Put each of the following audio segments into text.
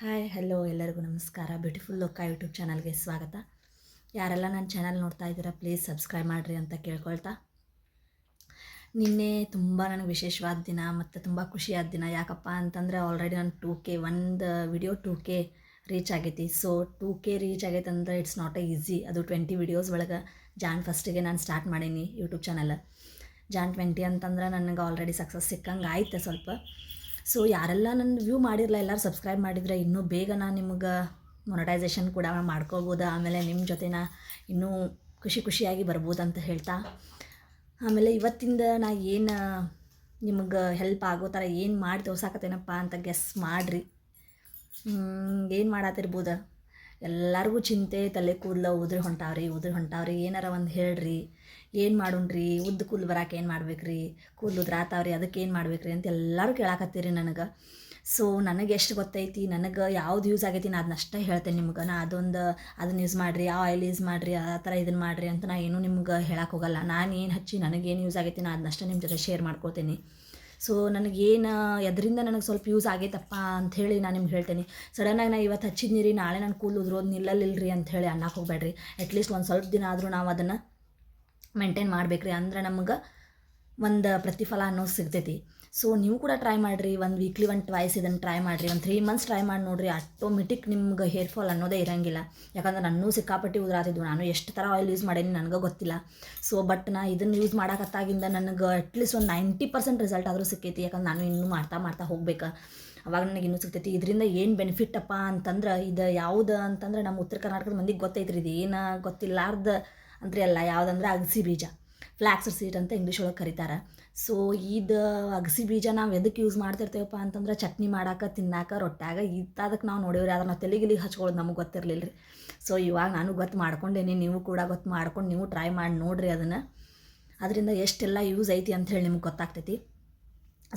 Hi hello ಎಲ್ಲರಿಗೂ ನಮಸ್ಕಾರ. Beautiful ಲೋಕ ಯೂಟ್ಯೂಬ್ ಚಾನಲ್ಗೆ ಸ್ವಾಗತ. ಯಾರೆಲ್ಲ ನನ್ನ ಚಾನಲ್ ನೋಡ್ತಾ ಇದ್ದೀರಾ ಪ್ಲೀಸ್ ಸಬ್ಸ್ಕ್ರೈಬ್ ಮಾಡಿರಿ ಅಂತ ಕೇಳ್ಕೊಳ್ತಾ, ನಿನ್ನೆ ತುಂಬ ನನಗೆ ವಿಶೇಷವಾದ ದಿನ ಮತ್ತು ತುಂಬ ಖುಷಿಯಾದ ದಿನ. ಯಾಕಪ್ಪ ಅಂತಂದರೆ ಆಲ್ರೆಡಿ ನಾನು 2K ಒಂದು ವಿಡಿಯೋ 2K ರೀಚ್ ಆಗೈತಿ. ಸೊ 2K ರೀಚ್ ಆಗೈತೆ ಅಂದರೆ ಇಟ್ಸ್ ನಾಟ್ ಈಸಿ. ಅದು 20 ವಿಡಿಯೋಸ್ ಒಳಗೆ ಜಾನ್ ಫಸ್ಟಿಗೆ ನಾನು ಸ್ಟಾರ್ಟ್ ಮಾಡೀನಿ ಯೂಟ್ಯೂಬ್ ಚಾನಲ್. ಜಾನ್ 20 ಅಂತಂದ್ರೆ ನನಗೆ ಆಲ್ರೆಡಿ ಸಕ್ಸಸ್ ಸಿಕ್ಕಂಗೆ ಆಯ್ತು ಸ್ವಲ್ಪ. ಸೊ ಯಾರೆಲ್ಲ ನನ್ನ ವ್ಯೂ ಮಾಡಿರಲ್ಲ ಎಲ್ಲರೂ ಸಬ್ಸ್ಕ್ರೈಬ್ ಮಾಡಿದರೆ ಇನ್ನೂ ಬೇಗ ನಾನು ನಿಮ್ಗೆ ಮೊನಟೈಸೇಷನ್ ಕೂಡ ಮಾಡ್ಕೋಬೋದು. ಆಮೇಲೆ ನಿಮ್ಮ ಜೊತೆನ ಇನ್ನೂ ಖುಷಿಯಾಗಿ ಬರ್ಬೋದು ಅಂತ ಹೇಳ್ತಾ, ಆಮೇಲೆ ಇವತ್ತಿಂದ ನಾ ಏನು ನಿಮ್ಗೆ ಹೆಲ್ಪ್ ಆಗೋ ಥರ ಏನು ಮಾಡಿ ತೋರ್ಸಾಕತ್ತೇನಪ್ಪ ಅಂತ ಗೆಸ್ ಮಾಡಿರಿ. ಏನು ಮಾಡತ್ತಿರ್ಬೋದು. ಎಲ್ಲರಿಗೂ ಚಿಂತೆ, ತಲೆ ಕೂದಲು ಉದುರಿ ಹೊಂಟಾವ್ರಿ. ಏನಾರ ಒಂದು ಹೇಳ್ರಿ, ಏನು ಮಾಡೋಣ್ರಿ, ಉದ್ದ ಕೂದಲು ಬರಾಕೆ ಏನು ಮಾಡ್ಬೇಕ್ರಿ, ಕೂದಲು ಉದ್ರಾತಾವ್ರಿ ಅದಕ್ಕೆ ಏನು ಮಾಡ್ಬೇಕ್ರಿ ಅಂತ ಎಲ್ಲರೂ ಕೇಳಾಕತ್ತೀರಿ ನನಗೆ. ಸೊ ನನಗೆ ಎಷ್ಟು ಗೊತ್ತೈತಿ, ನನಗೆ ಯಾವ್ದು ಯೂಸ್ ಆಗೈತಿ ನಾನು ಅದನ್ನಷ್ಟೇ ಹೇಳ್ತೇನೆ ನಿಮ್ಗೆ. ನಾ ಅದನ್ನು ಯೂಸ್ ಮಾಡಿರಿ, ಆ ಆಯಿಲ್ ಯೂಸ್ ಮಾಡಿರಿ, ಆ ಥರ ಇದನ್ನು ಮಾಡಿರಿ ಅಂತ ನಾ ಏನೂ ನಿಮ್ಗೆ ಹೇಳಕ್ಕೆ ಹೋಗಲ್ಲ. ನಾನು ಏನು ಹಚ್ಚಿ ನನಗೇನು ಯೂಸ್ ಆಗೈತಿ ನಾನು ಅದನ್ನಷ್ಟೇ ನಿಮ್ಮ ಜೊತೆ ಶೇರ್ ಮಾಡ್ಕೊತೀನಿ. ಸೊ ನನಗೇನು ಅದರಿಂದ ನನಗೆ ಸ್ವಲ್ಪ ಯೂಸ್ ಆಗೈತಪ್ಪ ಅಂಥೇಳಿ ನಾನು ನಿಮ್ಗೆ ಹೇಳ್ತೇನೆ. ಸಡನ್ನಾಗಿ ನಾ ಇವತ್ತು ಹಚ್ಚಿದ್ನಿರಿ, ನಾಳೆ ನಾನು ಕೂದಲು ಉದ್ರೋದು ನಿಲ್ಲಲಿಲ್ಲರಿ ಅಂಥೇಳಿ ಅನ್ನಕ್ಕೆ ಹೋಗ್ಬೇಡ್ರಿ. ಅಟ್ಲೀಸ್ಟ್ ಒಂದು ಸ್ವಲ್ಪ ದಿನ ಆದರೂ ನಾವು ಅದನ್ನು ಮೇಂಟೈನ್ ಮಾಡಬೇಕ್ರಿ, ಅಂದ್ರೆ ನಮ್ಗೆ ಒಂದು ಪ್ರತಿಫಲ ಅನ್ನೋದು ಸಿಗ್ತೈತಿ. ಸೊ ನೀವು ಕೂಡ ಟ್ರೈ ಮಾಡಿರಿ, ಒಂದು ವೀಕ್ಲಿ 1 ಟ್ವೈಸ್ ಇದನ್ನು ಟ್ರೈ ಮಾಡಿರಿ, ಒಂದು 3 ಮಂತ್ಸ್ ಟ್ರೈ ಮಾಡಿ ನೋಡಿರಿ. ಆಟೋಮೆಟಿಕ್ ನಿಮ್ಗೆ ಹೇರ್ ಫಾಲ್ ಅನ್ನೋದೇ ಇರೋಂಗಿಲ್ಲ. ಯಾಕಂದ್ರೆ ನನ್ನೂ ಸಿಕ್ಕಾಪಟ್ಟಿ ಉದುರಾತಿದ್ವು. ನಾನು ಎಷ್ಟು ಥರ ಆಯಿಲ್ ಯೂಸ್ ಮಾಡೀನಿ ನನಗೆ ಗೊತ್ತಿಲ್ಲ. ಸೊ ಬಟ್ ನಾ ಇದನ್ನು ಯೂಸ್ ಮಾಡೋಕತ್ತಾಗಿಂದ ನನಗೆ ಅಟ್ಲೀಸ್ಟ್ ಒಂದು 90% ರಿಸಲ್ಟ್ ಆದರೂ ಸಿಕ್ಕೈತಿ. ಯಾಕಂದ್ರೆ ನಾನು ಇನ್ನೂ ಮಾಡ್ತಾ ಹೋಗ್ಬೇಕು, ಅವಾಗ ನನಗೆ ಇನ್ನೂ ಸಿಗ್ತೈತಿ. ಇದರಿಂದ ಏನು ಬೆನಿಫಿಟ್ ಅಪ್ಪ ಅಂತಂದ್ರೆ, ಇದು ಯಾವುದು ಅಂತಂದ್ರೆ ನಮ್ಮ ಉತ್ತರ ಕರ್ನಾಟಕದ ಮಂದಿಗೆ ಗೊತ್ತೈತ್ರಿ. ಇದು ಏನು ಗೊತ್ತಿಲ್ಲಾರ್ದ ಅಂದರೆ ಅಲ್ಲ. ಯಾವುದಂದ್ರೆ ಅಗಸಿ ಬೀಜ, ಫ್ಲ್ಯಾಕ್ಸ್ ಸೀಡ್ ಅಂತ ಇಂಗ್ಲೀಷ್ ಒಳಗೆ ಕರೀತಾರೆ. ಸೊ ಇದು ಅಗಸಿ ಬೀಜ ನಾವು ಎದಕ್ಕೆ ಯೂಸ್ ಮಾಡ್ತಿರ್ತೇವಪ್ಪ ಅಂತಂದ್ರೆ ಚಟ್ನಿ ಮಾಡಾಕ, ತಿನ್ನಾಕ, ರೊಟ್ಟ್ಯಾಗ ಅದಕ್ಕೆ ನಾವು ನೋಡಿವ್ರಿ. ಆದ್ರೆ ನಾವು ತೆಲಿಗಿಲಿಗೆ ಹಚ್ಕೊಳ್ಳೋದು ನಮಗೆ ಗೊತ್ತಿರಲಿಲ್ಲ ರೀ. ಸೊ ಇವಾಗ ನಾನು ಗೊತ್ತು ಮಾಡ್ಕೊಂಡೇನಿ, ನೀವು ಕೂಡ ಗೊತ್ತು ಮಾಡ್ಕೊಂಡು ನೀವು ಟ್ರೈ ಮಾಡಿ ನೋಡಿರಿ ಅದನ್ನು. ಅದರಿಂದ ಎಷ್ಟೆಲ್ಲ ಯೂಸ್ ಐತಿ ಅಂಥೇಳಿ ನಿಮ್ಗೆ ಗೊತ್ತಾಗ್ತೈತಿ.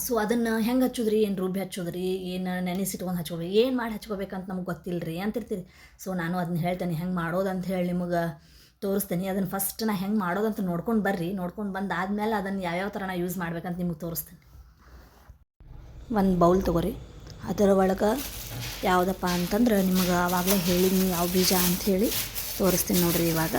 ಸೊ ಅದನ್ನು ಹೆಂಗೆ ಹಚ್ಚೋದ್ರಿ, ಏನು ರುಬ್ಬಿ ಹಚ್ಚೋದ್ರಿ, ಏನು ನೆನೆಸಿಟ್ಕೊಂಡು ಹಚ್ಕೋಬೇಕು, ಏನು ಮಾಡಿ ಹಚ್ಕೋಬೇಕಂತ ನಮ್ಗೆ ಗೊತ್ತಿಲ್ಲ ರೀ ಅಂತಿರ್ತೀರಿ. ಸೊ ನಾನು ಅದನ್ನ ಹೇಳ್ತೇನೆ ಹೆಂಗೆ ಮಾಡೋದು ಅಂತ ಹೇಳಿ ನಿಮಗೆ ತೋರಿಸ್ತೀನಿ. ಅದನ್ನು ಫಸ್ಟ್ ನಾ ಹೆಂಗೆ ಮಾಡೋದಂತ ನೋಡ್ಕೊಂಡು ಬರ್ರಿ. ನೋಡ್ಕೊಂಡು ಬಂದಾದ್ಮೇಲೆ ಅದನ್ನು ಯಾವ್ಯಾವ ಥರ ನಾ ಯೂಸ್ ಮಾಡ್ಬೇಕಂತ ನಿಮ್ಗೆ ತೋರಿಸ್ತೀನಿ. ಒಂದು ಬೌಲ್ ತೊಗೊರಿ. ಅದರ ಒಳಗೆ ಯಾವುದಪ್ಪ ಅಂತಂದ್ರೆ ನಿಮಗೆ ಆವಾಗಲೇ ಹೇಳಿದ್ನಿ ಯಾವ ಬೀಜ ಅಂಥೇಳಿ ತೋರಿಸ್ತೀನಿ ನೋಡಿರಿ. ಇವಾಗ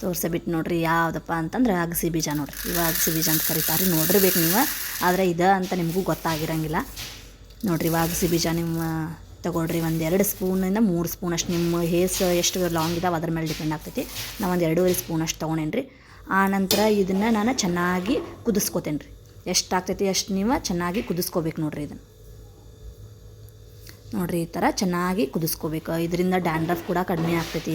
ತೋರಿಸಬಿಟ್ಟು ನೋಡಿರಿ ಯಾವುದಪ್ಪ ಅಂತಂದ್ರೆ ಅಗಸಿ ಬೀಜ ನೋಡಿರಿ. ಇವಾಗ ಅಗಸಿ ಬೀಜ ಅಂತ ಕರೀತಾರೆ, ನೋಡಿರ್ಬೇಕು ನೀವು. ಆದರೆ ಇದು ಅಂತ ನಿಮಗೂ ಗೊತ್ತಾಗಿರಂಗಿಲ್ಲ ನೋಡಿರಿ. ಇವಾಗ ಅಗಸಿ ಬೀಜ ನಿಮ್ಮ ತೊಗೊಳ್ರಿ. ಒಂದು 2 ಸ್ಪೂನಿಂದ 3 ಸ್ಪೂನ್ ಅಷ್ಟು, ನಿಮ್ಮ ಹೇರ್ಸ್ ಎಷ್ಟು ಲಾಂಗ್ ಇದಾವೆ ಅದ್ರ ಮೇಲೆ ಡಿಪೆಂಡ್ ಆಗ್ತೈತಿ. ನಾವು ಒಂದು 2.5 ಸ್ಪೂನ್ ಅಷ್ಟು ತೊಗೊಂಡೇನಿ ರೀ. ಆ ನಂತರ ಇದನ್ನು ನಾನು ಚೆನ್ನಾಗಿ ಕುದಿಸ್ಕೋತೇನೆ ರೀ. ಎಷ್ಟು ಆಗ್ತೈತಿ ಅಷ್ಟು ನೀವು ಚೆನ್ನಾಗಿ ಕುದಿಸ್ಕೋಬೇಕು ನೋಡಿರಿ. ಇದನ್ನು ನೋಡಿರಿ, ಈ ಥರ ಚೆನ್ನಾಗಿ ಕುದಿಸ್ಕೋಬೇಕು. ಇದರಿಂದ ಡ್ಯಾಂಡ್ರಫ್ ಕೂಡ ಕಡಿಮೆ ಆಗ್ತೈತಿ.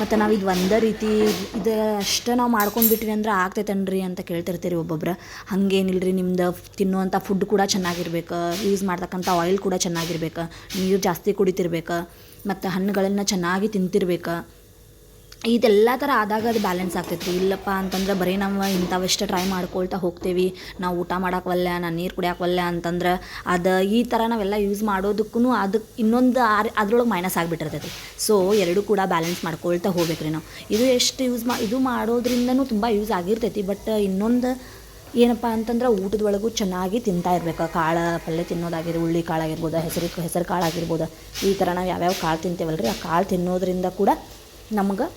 ಮತ್ತು ನಾವು ಇದು ಒಂದೇ ರೀತಿ ಇದು ಅಷ್ಟು ನಾವು ಮಾಡ್ಕೊಂಡ್ಬಿಟ್ವಿ ಅಂದ್ರೆ ಆಗ್ತೈತನ್ರಿ ಅಂತ ಕೇಳ್ತಿರ್ತೀರಿ ಒಬ್ಬೊಬ್ರು. ಹಾಗೇನಿಲ್ಲ ರೀ. ನಿಮ್ದು ತಿನ್ನುವಂಥ ಫುಡ್ ಕೂಡ ಚೆನ್ನಾಗಿರ್ಬೇಕು, ಯೂಸ್ ಮಾಡ್ತಕ್ಕಂಥ ಆಯಿಲ್ ಕೂಡ ಚೆನ್ನಾಗಿರ್ಬೇಕು, ನೀರು ಜಾಸ್ತಿ ಕುಡಿತಿರ್ಬೇಕು, ಮತ್ತು ಹಣ್ಣುಗಳನ್ನು ಚೆನ್ನಾಗಿ ತಿಂತಿರ್ಬೇಕು. ಇದೆಲ್ಲ ಥರ ಆದಾಗ ಅದು ಬ್ಯಾಲೆನ್ಸ್ ಆಗ್ತೈತೆ ರೀ. ಇಲ್ಲಪ್ಪ ಅಂತಂದ್ರೆ ಬರೀ ನಾವು ಇಂಥವಷ್ಟೇ ಟ್ರೈ ಮಾಡ್ಕೊಳ್ತಾ ಹೋಗ್ತೇವೆ. ನಾವು ಊಟ ಮಾಡೋಕ್ವಲ್ಲ, ನಾನು ನೀರು ಕುಡಿಯೋಕ್ವಲ್ಲ ಅಂತಂದ್ರೆ ಅದು ಈ ಥರ ನಾವೆಲ್ಲ ಯೂಸ್ ಮಾಡೋದಕ್ಕೂ ಅದಕ್ಕೆ ಇನ್ನೊಂದು ಅದ್ರೊಳಗೆ ಮೈನಸ್ ಆಗಿಬಿಟ್ಟಿರ್ತೈತಿ. ಸೊ ಎರಡೂ ಕೂಡ ಬ್ಯಾಲೆನ್ಸ್ ಮಾಡ್ಕೊಳ್ತಾ ಹೋಗ್ಬೇಕು ರೀ ನಾವು. ಇದು ಎಷ್ಟು ಇದು ಮಾಡೋದ್ರಿಂದನೂ ತುಂಬ ಯೂಸ್ ಆಗಿರ್ತೈತಿ. ಬಟ್ ಇನ್ನೊಂದು ಏನಪ್ಪ ಅಂತಂದ್ರೆ ಊಟದೊಳಗೂ ಚೆನ್ನಾಗಿ ತಿಂತಾ ಇರ್ಬೇಕು. ಕಾಳು ಪಲ್ಯ ತಿನ್ನೋದಾಗಿರ್ಬೋದು, ಹುಳ್ಳಿ ಕಾಳಾಗಿರ್ಬೋದು, ಹೆಸರು ಕಾಳಾಗಿರ್ಬೋದು. ಈ ಥರ ನಾವು ಯಾವ್ಯಾವ ಕಾಳು ತಿಂತೇವಲ್ಲ ರೀ, ಆ ಕಾಳು ತಿನ್ನೋದ್ರಿಂದ ಕೂಡ ನಮ್ಗೆ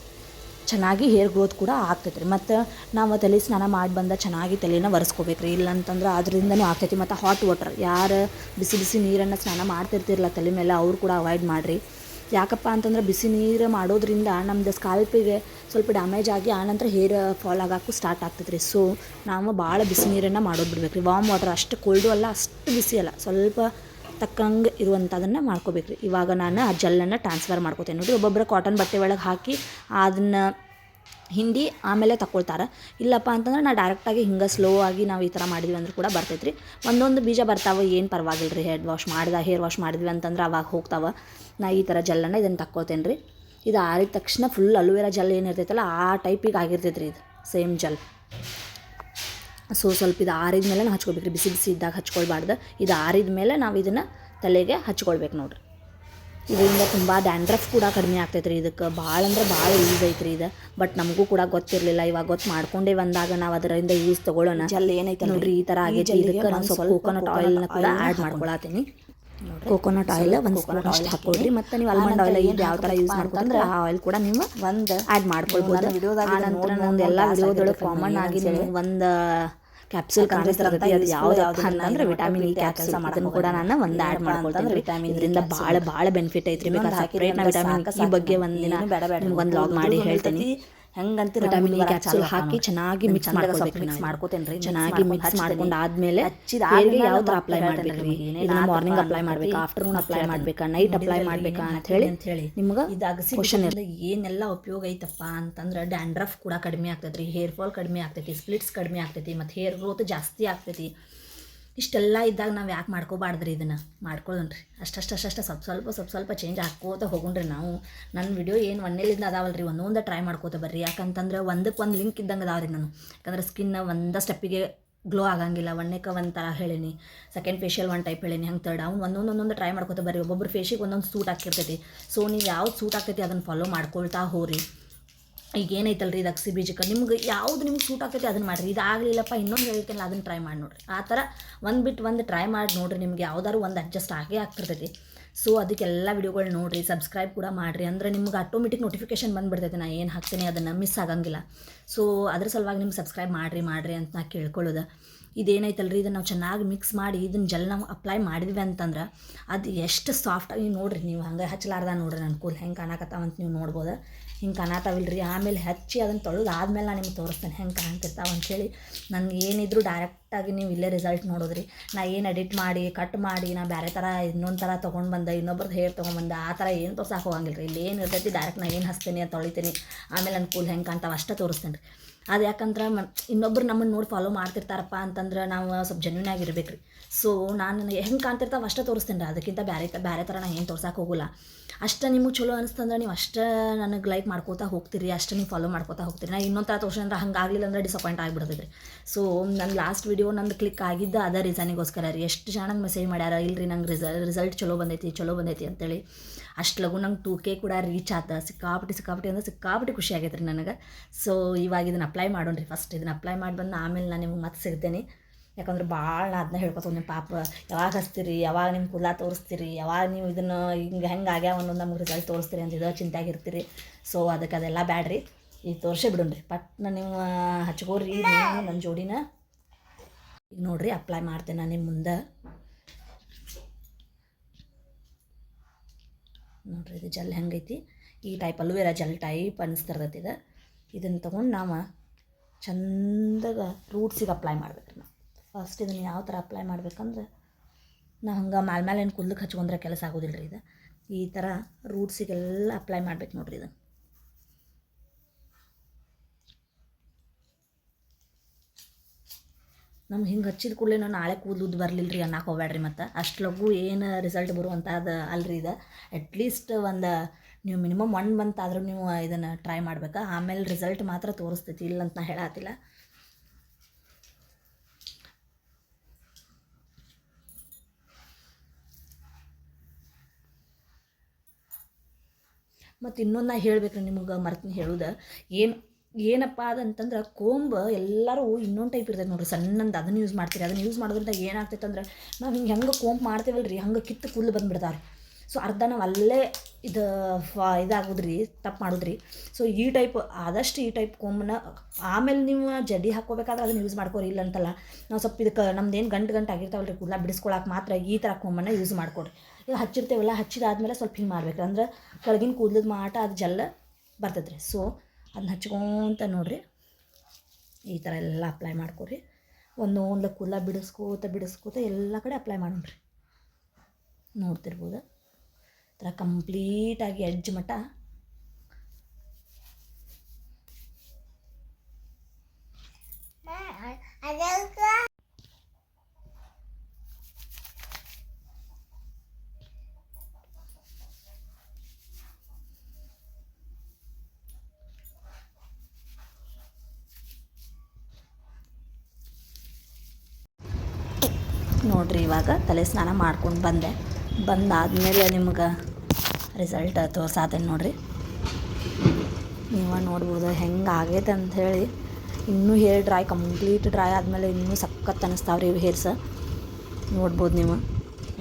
ಚೆನ್ನಾಗಿ ಹೇರ್ ಗ್ರೋತ್ ಕೂಡ ಆಗ್ತೈತೆ ರೀ. ಮತ್ತು ನಾವು ತಲೆ ಸ್ನಾನ ಮಾಡಿ ಬಂದ ಚೆನ್ನಾಗಿ ತಲೆನ ಒರೆಸ್ಕೋಬೇಕು ರೀ. ಇಲ್ಲಂತಂದ್ರೆ ಅದರಿಂದನೂ ಆಗ್ತೈತಿ. ಮತ್ತು ಹಾಟ್ ವಾಟರ್, ಯಾರು ಬಿಸಿ ನೀರನ್ನು ಸ್ನಾನ ಮಾಡ್ತಿರ್ತಿರಲ್ಲ ತಲೆ ಮೇಲೆ, ಅವ್ರು ಕೂಡ ಅವಾಯ್ಡ್ ಮಾಡಿರಿ. ಯಾಕಪ್ಪ ಅಂತಂದ್ರೆ ಬಿಸಿ ನೀರು ಮಾಡೋದ್ರಿಂದ ನಮ್ಮದು ಸ್ಕಾಲ್ಪಿಗೆ ಸ್ವಲ್ಪ ಡ್ಯಾಮೇಜ್ ಆಗಿ ಆನಂತರ ಹೇರ್ ಫಾಲ್ ಆಗೋಕ್ಕೂ ಸ್ಟಾರ್ಟ್ ಆಗ್ತೈತೆ ರೀ. ಸೊ ನಾವು ಭಾಳ ಬಿಸಿ ನೀರನ್ನು ಮಾಡೋದು ಬಿಡ್ಬೇಕು ರೀ. ವಾಮ್ ವಾಟರ್, ಅಷ್ಟು ಕೋಲ್ಡು ಅಲ್ಲ ಅಷ್ಟು ಬಿಸಿ ಅಲ್ಲ, ಸ್ವಲ್ಪ ತಕ್ಕಂಗೆ ಇರುವಂಥದನ್ನು ಮಾಡ್ಕೋಬೇಕು ರೀ. ಇವಾಗ ನಾನು ಆ ಜೆಲ್ಲನ್ನು ಟ್ರಾನ್ಸ್ಫರ್ ಮಾಡ್ಕೋತೇನೆ ನೋಡಿ. ಒಬ್ಬೊಬ್ಬರು ಕಾಟನ್ ಬಟ್ಟೆ ಒಳಗೆ ಹಾಕಿ ಅದನ್ನು ಹಿಂಡಿ ಆಮೇಲೆ ತಗೊಳ್ತಾರೆ. ಇಲ್ಲಪ್ಪ ಅಂತಂದ್ರೆ ನಾನು ಡೈರೆಕ್ಟಾಗಿ ಹಿಂಗೆ ಸ್ಲೋ ಆಗಿ ನಾವು ಈ ಥರ ಮಾಡಿದ್ವಿ ಅಂದ್ರೆ ಕೂಡ ಬರ್ತೈತೆ ರೀ. ಒಂದೊಂದು ಬೀಜ ಬರ್ತಾವೆ, ಏನು ಪರವಾಗಿಲ್ಲ ರೀ. ಹೇರ್ ವಾಶ್ ಮಾಡಿದ್ವಿ ಅಂತಂದ್ರೆ ಅವಾಗ ಹೋಗ್ತಾವೆ. ನಾ ಈ ಥರ ಜೆಲ್ಲನ್ನು ಇದನ್ನು ತಕ್ಕೋತೇನೆ ರೀ. ಇದು ಆರಿದ ತಕ್ಷಣ ಫುಲ್ ಅಲೋವೆರಾ ಜೆಲ್ ಏನಿರ್ತೈತಲ್ಲ ಆ ಟೈಪಿಗೆ ಆಗಿರ್ತೈತೆ ರೀ ಇದು ಸೇಮ್ ಜೆಲ್. ಸೊ ಸ್ವಲ್ಪ ಇದು ಆರಿದ ಮೇಲೆ ನಾವು ಹಚ್ಕೊಳ್ಬೇಕು ರೀ. ಬಿಸಿ ಇದ್ದಾಗ ಹಚ್ಕೊಳ್ಬಾರ್ದು. ಇದು ಆರಿದ ಮೇಲೆ ನಾವು ಇದನ್ನು ತಲೆಗೆ ಹಚ್ಕೊಳ್ಬೇಕು ನೋಡಿರಿ. ಇದರಿಂದ ತುಂಬ ಡ್ಯಾಂಡ್ರಫ್ ಕೂಡ ಕಡಿಮೆ ಆಗ್ತೈತೆ ರೀ. ಇದಕ್ಕೆ ಭಾಳ ಅಂದ್ರೆ ಭಾಳ ಯೂಸ್ ಐತೆ ರೀ ಇದು. ಬಟ್ ನಮಗೂ ಕೂಡ ಗೊತ್ತಿರಲಿಲ್ಲ. ಇವಾಗ ಗೊತ್ತು ಮಾಡ್ಕೊಂಡೇ ಬಂದಾಗ ನಾವು ಅದರಿಂದ ಯೂಸ್ ತೊಗೊಳ್ಳೋಣ. ಜೆಲ್ ಏನೈತೆ ನೋಡಿರಿ ಈ ಥರ ಆಗೈತೆ. ಇದಕ್ಕೆ ನಾನು ಸ್ವಲ್ಪ ಕೋಕೋನಟ್ ಆಯಿಲ್ನ ಕೂಡ ಆ್ಯಡ್ ಮಾಡ್ಕೊಳತ್ತೀನಿ. ಕೋಕೋನಟ್ ಆಯಿಲ್ ಒಂದು ಸ್ಪೂನ್ ಅಷ್ಟು ಹಾಕ್ಕೊಳ್ರಿ. ಮತ್ತು ನೀವು ಆಲ್ಮಂಡ್ ಆಯಿಲ್ ಇದು ಯಾವ ಥರ ಯೂಸ್ ಮಾಡ್ಕೊಂಡ್ರೆ ಆ ಆಯಿಲ್ ಕೂಡ ನೀವು ಒಂದು ಆ್ಯಡ್ ಮಾಡ್ಕೊಳ್ಬೋದು. ಆ ನಂತರ ಒಂದು ಎಲ್ಲ ವಿಡಿಯೋದೊಳಗೆ ಕಾಮನ್ ಆಗಿ ನೀವು ಒಂದು ಕ್ಯಾಪ್ಸೂಲ್ ಕಾಣಿಸ್ತಿರ್ತೈತಿ, ಅದು ಯಾವುದಪ್ಪ ಅಂತಂದ್ರೆ ವಿಟಮಿನ್ ಇ ಕ್ಯಾಪ್ಸೂಲ್. ಅದನ್ನು ಕೂಡ ನಾನು ಒಂದು ಆ್ಯಡ್ ಮಾಡ್ಕೊಳ್ತೇನೆ ರೀ. ಇದರಿಂದ ಭಾಳ ಬೆನಿಫಿಟ್ ಐತ್ರಿ. ಬೇಕಾದ್ರೆ ಸಪ್ರೇಟ್ ನಾ ವಿಟಮಿನ್ ಇ ಬಗ್ಗೆ ಒಂದಿನ ನಿಮ್ಗೊಂದು ಲಾಗ್ ಮಾಡಿ ಹೇಳ್ತೀನಿ. ಹೆಂಗಂತ ವಿಟಮಿನ್ ಇ ಕ್ಯಾಪ್ಸೂಲ್ ಹಾಕಿ ಚೆನ್ನಾಗಿ ಮಿಕ್ಸ್ ಮಾಡ್ಕೋತೇನೆ ರೀ. ಚೆನ್ನಾಗಿ ಮಿಕ್ಸ್ ಮಾಡ್ಕೊಂಡು ಆದಮೇಲೆ ಯಾವ ಥರ ಅಪ್ಲೈ ಮಾಡ್ಬೇಕು ರೀ, ಇದನ್ನ ಮಾರ್ನಿಂಗ್ ಅಪ್ಲೈ ಮಾಡ್ಬೇಕಾ, ಆಫ್ಟರ್ನೂನ್ ಅಪ್ಲೈ ಮಾಡ್ಬೇಕಾ, ನೈಟ್ ಅಪ್ಲೈ ಮಾಡ್ಬೇಕಾ ಅಂತ ಹೇಳಿ ನಿಮ್ಗೆ ಇದು ಕ್ವಶನ್ ಏನೆಲ್ಲ ಉಪಯೋಗ ಐತಪ್ಪ ಅಂತಂದ್ರೆ ಡ್ಯಾಂಡ್ರಫ್ ಕೂಡ ಕಡಿಮೆ ಆಗ್ತೈತಿ ರೀ, ಹೇರ್ ಫಾಲ್ ಕಡಿಮೆ ಆಗ್ತೈತಿ, ಸ್ಪ್ಲಿಟ್ಸ್ ಕಡಿಮೆ ಆಗ್ತೈತಿ, ಮತ್ತು ಹೇರ್ ಗ್ರೋತ್ ಜಾಸ್ತಿ ಆಗ್ತೈತಿ. ಇಷ್ಟೆಲ್ಲ ಇದ್ದಾಗ ನಾವು ಯಾಕೆ ಮಾಡ್ಕೋಬಾರ್ದ್ರಿ, ಇದನ್ನು ಮಾಡ್ಕೊಳ್ಳೋಣ್ರಿ. ಅಷ್ಟು ಸ್ವಲ್ಪ ಚೇಂಜ್ ಹಾಕ್ಕೋತ ಹೋಗೋಣ್ರಿ ನಾವು. ನನ್ನ ವಿಡಿಯೋ ಏನು ಒಂದೇಲಿಂದ ಅದಾವಲ್ರಿ, ಒಂದೊಂದು ಟ್ರೈ ಮಾಡ್ಕೋತ ಬರ್ರಿ. ಯಾಕಂತಂದ್ರೆ ಒಂದಕ್ಕೆ ಲಿಂಕ್ ಇದ್ದಂಗೆ ಅದಾವ್ರಿ ನಾನು. ಯಾಕಂದ್ರೆ ಸ್ಕಿನ್ ಒಂದು ಸ್ಟೆಪ್ಪಿಗೆ ಗ್ಲೋ ಆಗಂಗಿಲ್ಲ. ಒಂದಕ್ಕೆ ಒಂದು ಥರ ಹೇಳೀನಿ, ಸೆಕೆಂಡ್ ಫೇಶಿಯಲ್ ಒಂದು ಟೈಪ್ ಹೇಳೀನಿ, ಹಂಗೆ ಥರ್ಡ್ ಅವ್ನು ಒಂದೊಂದು ಟ್ರೈ ಮಾಡ್ಕೋತ ಬರ್ರಿ. ಒಬ್ಬೊಬ್ಬರು ಫೇಶಿಗೆ ಒಂದೊಂದು ಸೂಟ್ ಆಗಿರ್ತೈತಿ. ಸೊ ನೀವು ಯಾವ್ದು ಸೂಟ್ ಆಗ್ತೈತಿ ಅದನ್ನು ಫಾಲೋ ಮಾಡ್ಕೊಳ್ತಾ ಹೋರಿ. ಈಗ ಏನೈತಲ್ರಿ ಇದು ಅಗಸಿ ಬೀಜಕ್ಕೆ ನಿಮ್ಗೆ ಯಾವುದು ನಿಮ್ಗೆ ಸೂಟ್ ಆಗ್ತೈತಿ ಅದನ್ನು ಮಾಡಿರಿ. ಇದಾಗಲಿಲ್ಲಪ್ಪ ಇನ್ನೊಂದು ಹೇಳ್ತೇನಲ್ಲ ಅದನ್ನು ಟ್ರೈ ಮಾಡಿ ನೋಡಿರಿ. ಆ ಥರ ಒಂದು ಬಿಟ್ಟು ಒಂದು ಟ್ರೈ ಮಾಡಿ ನೋಡಿರಿ, ನಿಮ್ಗೆ ಯಾವ್ದಾದ್ರು ಒಂದು ಅಡ್ಜಸ್ಟ್ ಆಗೇ ಆಗ್ತಿರ್ತೈತಿ. ಸೊ ಅದಕ್ಕೆಲ್ಲ ವಿಡಿಯೋಗಳು ನೋಡಿರಿ, ಸಬ್ಸ್ಕ್ರೈಬ್ ಕೂಡ ಮಾಡಿರಿ. ಅಂದರೆ ನಿಮ್ಗೆ ಆಟೋಮೆಟಿಕ್ ನೋಟಿಫಿಕೇಶನ್ ಬಂದುಬಿಡ್ತೈತೆ, ನಾ ಏನು ಹಾಕ್ತೀನಿ ಅದನ್ನು ಮಿಸ್ ಆಗಂಗಿಲ್ಲ. ಸೊ ಅದ್ರ ಸಲುವಾಗಿ ನಿಮ್ಗೆ ಸಬ್ಸ್ಕ್ರೈಬ್ ಮಾಡಿರಿ ಅಂತ ನಾ ಕೇಳ್ಕೊಳ್ಳೋದು. ಇದೇನೈತಲ್ರಿ ಇದನ್ನು ನಾವು ಚೆನ್ನಾಗಿ ಮಿಕ್ಸ್ ಮಾಡಿ ಇದನ್ನು ಜೆಲ್ ನಾವು ಅಪ್ಲೈ ಮಾಡಿದ್ವಿ ಅಂತಂದ್ರೆ ಅದು ಎಷ್ಟು ಸಾಫ್ಟಾಗಿ ನೋಡಿರಿ. ನೀವು ಹಂಗೆ ಹಚ್ಚಲಾರ್ದ ನೋಡಿರಿ ನನ್ನ ಕೂಲ್ ಹೆಂಗೆ ಕಾಣಕತ್ತಾವಂತ ನೀವು ನೋಡ್ಬೋದು. ಹಿಂಗೆ ಕಾಣತಾವಿಲ್ರಿ. ಆಮೇಲೆ ಹಚ್ಚಿ ಅದನ್ನು ತೊಳೆದು ಆದಮೇಲೆ ನಾನು ನಿಮ್ಗೆ ತೋರಿಸ್ತೇನೆ ಹೆಂಗೆ ಕಾಣ್ತಿರ್ತಾವೆ ಅಂಥೇಳಿ. ನನಗೆ ಏನಿದ್ರು ಡೈರೆಕ್ಟಾಗಿ ನೀವು ಇಲ್ಲೇ ರಿಸಲ್ಟ್ ನೋಡೋದ್ರಿ. ನಾ ಏನು ಎಡಿಟ್ ಮಾಡಿ ಕಟ್ ಮಾಡಿ ನಾ ಬೇರೆ ಥರ ಇನ್ನೊಂದು ಥರ ತೊಗೊಂಡು ಬಂದೆ, ಇನ್ನೊಬ್ರದ್ದು ಹೇರ್ ತೊಗೊಂಡ್ಬಂದೆ, ಆ ಥರ ಏನು ತೋರ್ಸಕ್ಕೆ ಹೋಗಂಗಿಲ್ಲ ರೀ. ಇಲ್ಲಿ ಏನು ಇರ್ತೈತಿ ಡೈರೆಕ್ಟ್ ನಾ ಏನು ಹಚ್ತೀನಿ ಅಂತ ತೊಳಿತೀನಿ, ಆಮೇಲೆ ನನ್ನ ಕೂಲ್ ಹೆಂಗೆ ಕಾಣ್ತಾವೆ ಅಷ್ಟೇ ತೋರಿಸ್ತೇನೆ ರೀ. ಅದು ಯಾಕಂದ್ರೆ ಇನ್ನೊಬ್ರು ನಮ್ಮನ್ನು ನೋಡಿ ಫಾಲೋ ಮಾಡ್ತಿರ್ತಾರಪ್ಪ ಅಂತಂದ್ರೆ ನಾವು ಸ್ವಲ್ಪ ಜೆನ್ಯೂನ್ ಆಗಿರ್ಬೇಕು ರೀ. ಸೊ ನಾನು ಹೆಂಗೆ ಕಾಣ್ತಿರ್ತಾವೆ ಅಷ್ಟೇ ತೋರಿಸ್ತೇನೆ ರೀ. ಅದಕ್ಕಿಂತ ಬೇರೆ ಥರ ನಾನು ಏನು ತೋರ್ಸಕ್ಕೆ ಹೋಗೋಲ್ಲ. ಅಷ್ಟು ನಿಮಗೆ ಚಲೋ ಅನಿಸ್ತಂದ್ರೆ ನೀವು ಅಷ್ಟು ನನಗೆ ಲೈಕ್ ಮಾಡ್ಕೋತಾ ಹೋಗ್ತೀರಿ, ಅಷ್ಟು ನೀವು ಫಾಲೋ ಮಾಡ್ಕೋತಾ ಹೋಗ್ತೀರಿ. ನಾನು ಇನ್ನೊಂದು ಥರ ತೋರ್ಸಂದ್ರೆ ಹಂಗೆ ಆಗಲಿಲ್ಲ ಅಂದ್ರೆ ಡಿಸಪಾಯಿಂಟ್ ಆಗಿಬಿಡ್ತೈತೆ ರೀ. ಸೊ ನನ್ನ ಲಾಸ್ಟ್ ವಿಡಿಯೋ ನಂದು ಕ್ಲಿಕ್ ಆಗಿದ್ದ ಅದೇ ರೀಸನಿಗೋಸ್ಕರ ರೀ. ಎಷ್ಟು ಜನ ನಂಗೆ ಮೆಸೇಜ್ ಮಾಡ್ಯಾರ, ಇಲ್ಲರಿ ನಂಗೆ ರಿಸಲ್ಟ್ ಚಲೋ ಬಂದೈತಿ ಅಂತೇಳಿ. ಅಷ್ಟು ಲಗು ನಂಗೆ 2K ಕೂಡ ರೀಚ್ ಆತ. ಸಿಕ್ಕಾಪಟ್ಟಿ ಅಂದ್ರೆ ಸಿಕ್ಕಾಪಟ್ಟಿ ಖುಷಿ ಆಗೈತೆ ರೀ ನನಗೆ. ಸೊ ಇವಾಗ ಇದನ್ನು ಅಪ್ಲೈ ಮಾಡೋಣ್ರಿ. ಫಸ್ಟ್ ಇದನ್ನು ಅಪ್ಲೈ ಮಾಡಿ ಬಂದು ಆಮೇಲೆ ನಾನು ನಿಮ್ಗೆ ಮತ್ತೆ ಸಿಗ್ತೇನೆ. ಯಾಕಂದ್ರೆ ಭಾಳ ಅದನ್ನ ಹೇಳ್ಕೊತೀನಿ, ಪಾಪ ಯಾವಾಗ ಹಚ್ತೀರಿ, ಯಾವಾಗ ನಿಮ್ಮ ಕೂದಲ ತೋರಿಸ್ತೀರಿ, ಯಾವಾಗ ನೀವು ಇದನ್ನು ಹೆಂಗೆ ಆಗ್ಯಾವ ಅನ್ನೋದು ನಮ್ಗೆ ರಿಸಲ್ಟ್ ತೋರಿಸ್ತೀರಿ ಅಂತ ಇದೋ ಚಿಂತೆಯಾಗಿರ್ತೀರಿ. ಸೊ ಅದಕ್ಕೆ ಅದೆಲ್ಲ ಬ್ಯಾಡ್ರಿ, ಈಗ ತೋರಿಸೇ ಬಿಡೋಣ್ರಿ. ಪಟ್ನ ನೀವು ಹಚ್ಕೋರಿ ನೀವು ನನ್ನ ಜೋಡಿನ. ಈಗ ನೋಡಿರಿ ಅಪ್ಲೈ ಮಾಡ್ತೇನೆ ನಾನು ನಿಮ್ಮ ಮುಂದೆ. ನೋಡಿರಿ ಇದು ಜೆಲ್ ಹೆಂಗೈತಿ, ಈ ಟೈಪ್ ಅಲೋವೆರಾ ಜೆಲ್ ಟೈಪ್ ಅನಿಸ್ತಿರ್ತೈತಿ ಇದು. ಇದನ್ನು ತೊಗೊಂಡು ನಾವು ಚಂದಾಗ ರೂಟ್ಸಿಗೆ ಅಪ್ಲೈ ಮಾಡ್ಬೇಕು ನಾವು. ಫಸ್ಟ್ ಇದನ್ನು ಯಾವ ಥರ ಅಪ್ಲೈ ಮಾಡ್ಬೇಕಂದ್ರೆ ನಾವು ಹಂಗೆ ಮೇಲೆ ಏನು ಕೂದಲಿಗೆ ಹಚ್ಕೊಂಡ್ರೆ ಕೆಲಸ ಆಗೋದಿಲ್ಲ ರೀ. ಇದು ಈ ಥರ ರೂಟ್ಸಿಗೆಲ್ಲ ಅಪ್ಲೈ ಮಾಡ್ಬೇಕು ನೋಡಿರಿ. ಇದನ್ನು ನಮ್ಗೆ ಹಿಂಗೆ ಹಚ್ಚಿದ ಕೂಡಲೇ ನಾನು ನಾಳೆ ಕೂದಲು ಬರಲಿಲ್ಲ ರೀ ಅನ್ನಕ್ಕೆ ಹೋಗ್ಬೇಡ್ರಿ. ಮತ್ತು ಅಷ್ಟು ಲಘು ಏನು ರಿಸಲ್ಟ್ ಬರುವಂಥದ್ದು ಅಲ್ರಿ ಇದು. ಅಟ್ಲೀಸ್ಟ್ ಒಂದು ನೀವು ಮಿನಿಮಮ್ 1 ಮಂತ್ ಆದರೂ ನೀವು ಇದನ್ನು ಟ್ರೈ ಮಾಡ್ಬೇಕಾ, ಆಮೇಲೆ ರಿಸಲ್ಟ್ ಮಾತ್ರ ತೋರಿಸ್ತೈತಿ, ಇಲ್ಲಂತ ನಾ ಹೇಳತ್ತಿಲ್ಲ. ಮತ್ತು ಇನ್ನೊಂದು ನಾ ಹೇಳ್ಬೇಕ್ರಿ ನಿಮಗೆ ಮರ್ತೀನಿ ಹೇಳೋದು. ಏನಪ್ಪ ಅದಂತಂದ್ರೆ ಕೋಂಬ್ ಎಲ್ಲರೂ ಇನ್ನೊಂದು ಟೈಪ್ ಇರ್ತೈತೆ ನೋಡಿರಿ, ಸಣ್ಣಂದು. ಅದನ್ನು ಯೂಸ್ ಮಾಡ್ತೀರಿ. ಅದನ್ನು ಯೂಸ್ ಮಾಡೋದ್ರಿಂದ ಏನಾಗ್ತೈತೆ ಅಂದ್ರೆ ನಾವು ಹಿಂಗೆ ಹೆಂಗೆ ಕೋಂಬ್ ಮಾಡ್ತೀವಲ್ಲ ರೀ, ಹಂಗೆ ಕಿತ್ತು ಕೂದಲು ಬಂದುಬಿಡ್ತಾವೆ. ಸೊ ಅರ್ಧ ನಾವು ಅಲ್ಲೇ ಇದಾಗೋದ್ರಿ, ತಪ್ಪು ಮಾಡೋದ್ರಿ. ಸೊ ಈ ಟೈಪ್ ಕೋಂಬನ್ನ ಆಮೇಲೆ ನೀವು ಜಡಿ ಹಾಕ್ಕೋಬೇಕಾದ್ರೆ ಅದನ್ನು ಯೂಸ್ ಮಾಡ್ಕೋರಿ, ಇಲ್ಲ ಅಂತಲ್ಲ. ನಾವು ಸ್ವಲ್ಪ ಇದಕ್ಕೆ ನಮ್ದೇನು ಗಂಟು ಆಗಿರ್ತಾವಲ್ಲ ರೀ ಕೂದಲ ಬಿಡಿಸ್ಕೊಳಕ್ಕೆ ಮಾತ್ರ ಈ ಥರ ಕೋಂಬನ್ನು ಯೂಸ್ ಮಾಡ್ಕೊಡ್ರಿ. ಈಗ ಹಚ್ಚಿರ್ತೇವಲ್ಲ, ಹಚ್ಚಿದಾದ್ಮೇಲೆ ಸ್ವಲ್ಪ ಹಿಂಗೆ ಮಾಡ್ಬೇಕು, ಅಂದ್ರೆ ಕೆಳಗಿನ ಕೂದಲದ ಮಾಟ ಅದು ಜೆಲ್ಲ ಬರ್ತೈತೆ ರೀ. ಸೊ ಅದನ್ನ ಹಚ್ಕೊಂತ ನೋಡಿರಿ ಈ ಥರ ಎಲ್ಲ ಅಪ್ಲೈ ಮಾಡ್ಕೊರಿ. ಒಂದೊಂದು ಕೂದಲ ಬಿಡಿಸ್ಕೋತ ಎಲ್ಲ ಕಡೆ ಅಪ್ಲೈ ಮಾಡೋಣ್ರಿ. ನೋಡ್ತಿರ್ಬೋದು ಈ ಥರ ಕಂಪ್ಲೀಟಾಗಿ ಎಡ್ಜ್ ಮಟ್ಟ ನೋಡಿರಿ. ಇವಾಗ ತಲೆ ಸ್ನಾನ ಮಾಡ್ಕೊಂಡು ಬಂದಾದಮೇಲೆ ನಿಮ್ಗೆ ರಿಸಲ್ಟ್ ತೋರ್ಸಾತೇನೆ ನೋಡಿರಿ. ನೀವು ನೋಡ್ಬೋದು ಹೆಂಗೆ ಆಗೈತೆ ಅಂಥೇಳಿ. ಇನ್ನೂ ಹೇರ್ ಕಂಪ್ಲೀಟ್ ಡ್ರೈ ಆದಮೇಲೆ ಇನ್ನೂ ಸಖತ್ ಅನ್ನಿಸ್ತಾವ್ರಿ ಇವು ಹೇರ್ಸ್. ನೋಡ್ಬೋದು ನೀವು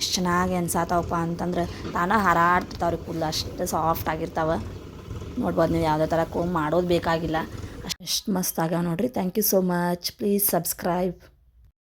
ಎಷ್ಟು ಚೆನ್ನಾಗಿ ಅನ್ಸಾತಾವಪ್ಪ ಅಂತಂದ್ರೆ ತಾನೇ ಹಾರಾಡ್ತಿರ್ತಾವ್ರಿ ಕೂದಲು ಅಷ್ಟು ಸಾಫ್ಟ್ ಆಗಿರ್ತಾವೆ. ನೋಡ್ಬೋದು ನೀವು ಯಾವುದೇ ಥರ ಕೋಮ್ ಮಾಡೋದು ಬೇಕಾಗಿಲ್ಲ. ಅಷ್ಟು ಮಸ್ತ್ ಆಗ್ಯಾವ ನೋಡಿರಿ. Thank you so much. Please subscribe.